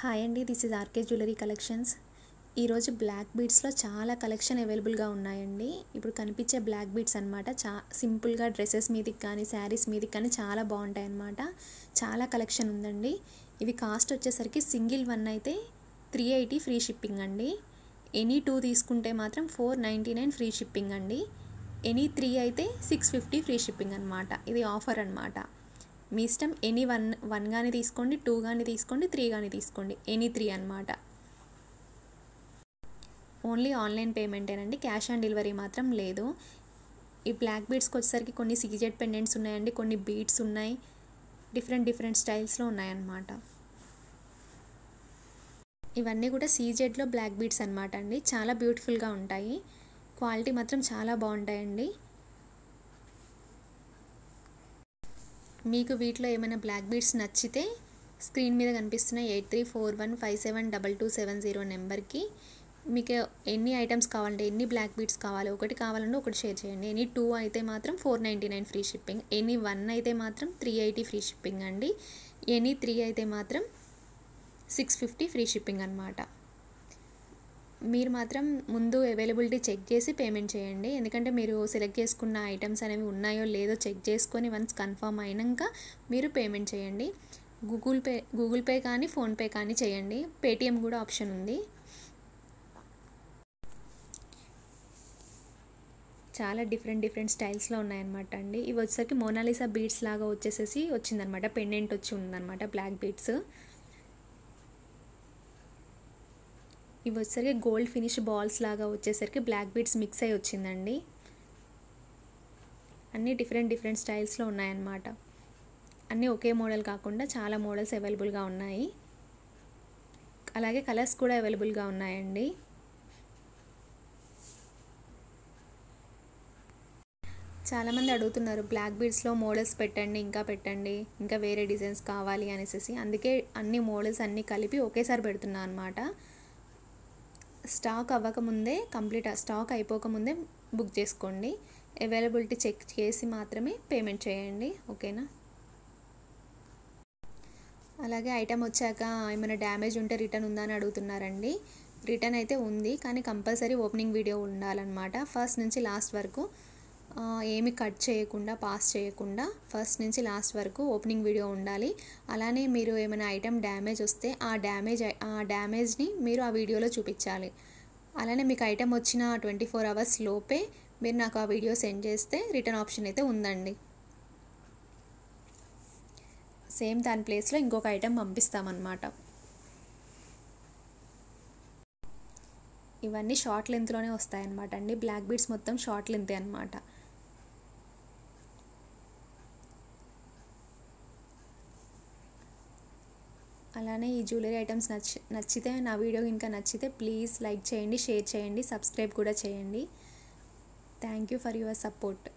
Hi అండి, this is RK jewellery collections. ఈరోజు black బీడ్స్లో చాలా కలెక్షన్ అవైలబుల్గా ఉన్నాయండి. ఇప్పుడు కనిపించే బ్లాక్ బీడ్స్ అనమాట. సింపుల్గా డ్రెస్సెస్ మీదకి కానీ శారీస్ మీదకి కానీ చాలా బాగుంటాయి అన్నమాట. చాలా కలెక్షన్ ఉందండి. ఇవి కాస్ట్ వచ్చేసరికి సింగిల్ వన్ అయితే 380 ఫ్రీ షిప్పింగ్ అండి. ఎనీ 2 తీసుకుంటే మాత్రం 499 ఫ్రీ షిప్పింగ్ అండి. ఎనీ 3 అయితే 650 ఫ్రీ షిప్పింగ్ అనమాట. ఇది ఆఫర్ అనమాట. మీ ఇష్టం. ఎనీ వన్ కానీ తీసుకోండి, 2 కానీ తీసుకోండి, 3 కానీ తీసుకోండి. ఎనీ 3 అనమాట. ఓన్లీ ఆన్లైన్ పేమెంటేనండి, క్యాష్ ఆన్ డెలివరీ మాత్రం లేదు. ఈ బ్లాక్ బీడ్స్కి వచ్చేసరికి కొన్ని సీజెడ్ పెండెంట్స్ ఉన్నాయండి, కొన్ని బీడ్స్ ఉన్నాయి, డిఫరెంట్ స్టైల్స్లో ఉన్నాయన్నమాట. ఇవన్నీ కూడా సీజెడ్లో బ్లాక్ బీడ్స్ అనమాట అండి. చాలా బ్యూటిఫుల్గా ఉంటాయి, క్వాలిటీ మాత్రం చాలా బాగుంటాయండి. మీకు వీటిలో ఏమైనా బ్లాక్ బీడ్స్ నచ్చితే స్క్రీన్ మీద కనిపిస్తున్న 8341572270 నెంబర్కి మీకు ఎన్ని ఐటమ్స్ కావాలంటే, ఎన్ని బ్లాక్ బీడ్స్ కావాలి, ఒకటి కావాలంటే ఒకటి షేర్ చేయండి. ఎనీ 2 అయితే మాత్రం 499 ఫ్రీ షిప్పింగ్. ఎనీ 1 అయితే మాత్రం 380 ఫ్రీ షిప్పింగ్ అండి. ఎనీ 3 అయితే మాత్రం 650 ఫ్రీ షిప్పింగ్ అనమాట. మీరు మాత్రం ముందు అవైలబిలిటీ చెక్ చేసి పేమెంట్ చేయండి. ఎందుకంటే మీరు సెలెక్ట్ చేసుకున్న ఐటమ్స్ అనేవి ఉన్నాయో లేదో చెక్ చేసుకొని వన్స్ కన్ఫర్మ్ అయినాక మీరు పేమెంట్ చేయండి. గూగుల్ పే కానీ ఫోన్పే కానీ చేయండి. పేటిఎం కూడా ఆప్షన్ ఉంది. చాలా డిఫరెంట్ స్టైల్స్లో ఉన్నాయన్నమాట అండి. ఇవి వచ్చేసరికి మోనాలిసా బీడ్స్ లాగా వచ్చేసేసి వచ్చిందనమాట. పెండెంట్ వచ్చి ఉందన్నమాట బ్లాక్ బీడ్స్. ఇవి వచ్చేసరికి గోల్డ్ ఫినిష్ బాల్స్ లాగా వచ్చేసరికి బ్లాక్ బీడ్స్ మిక్స్ అయి వచ్చిందండి. అన్నీ డిఫరెంట్ స్టైల్స్లో ఉన్నాయన్నమాట. అన్నీ ఒకే మోడల్ కాకుండా చాలా మోడల్స్ అవైలబుల్గా ఉన్నాయి. అలాగే కలర్స్ కూడా అవైలబుల్గా ఉన్నాయండి. చాలామంది అడుగుతున్నారు బ్లాక్ బీడ్స్లో మోడల్స్ పెట్టండి, ఇంకా వేరే డిజైన్స్ కావాలి అనేసి. అందుకే అన్ని మోడల్స్ అన్నీ కలిపి ఒకేసారి పెడుతున్నా అనమాట. స్టాక్ అవ్వకముందే, స్టాక్ అయిపోకముందే బుక్ చేసుకోండి. అవైలబిలిటీ చెక్ చేసి మాత్రమే పేమెంట్ చేయండి, ఓకేనా. అలాగే ఐటమ్ వచ్చాక ఏమైనా డ్యామేజ్ ఉంటే రిటర్న్ ఉందా అని అడుగుతున్నారండి. రిటర్న్ అయితే ఉంది, కానీ కంపల్సరీ ఓపెనింగ్ వీడియో ఉండాలన్నమాట. ఫస్ట్ నుంచి లాస్ట్ వరకు ఏమి కట్ చేయకుండా, పాస్ చేయకుండా ఫస్ట్ నుంచి లాస్ట్ వరకు ఓపెనింగ్ వీడియో ఉండాలి. అలానే మీరు ఏమైనా ఐటమ్ డ్యామేజ్ వస్తే ఆ డ్యామేజ్ని మీరు ఆ వీడియోలో చూపించాలి. అలానే మీకు ఐటమ్ వచ్చిన 24 అవర్స్ లోపే మీరు నాకు ఆ వీడియో సెండ్ చేస్తే రిటర్న్ ఆప్షన్ అయితే ఉందండి. సేమ్ దాని ప్లేస్లో ఇంకొక ఐటమ్ పంపిస్తామన్నమాట. ఇవన్నీ షార్ట్ లెంత్లోనే వస్తాయన్నమాట అండి. బ్లాక్ బీడ్స్ మొత్తం షార్ట్ లెంతే అనమాట. అలానే ఈ జ్యువెలరీ ఐటమ్స్ నచ్చితే, నా వీడియో ఇంకా నచ్చితే ప్లీజ్ లైక్ చేయండి, షేర్ చేయండి, సబ్స్క్రైబ్ కూడా చేయండి. Thank you for your support.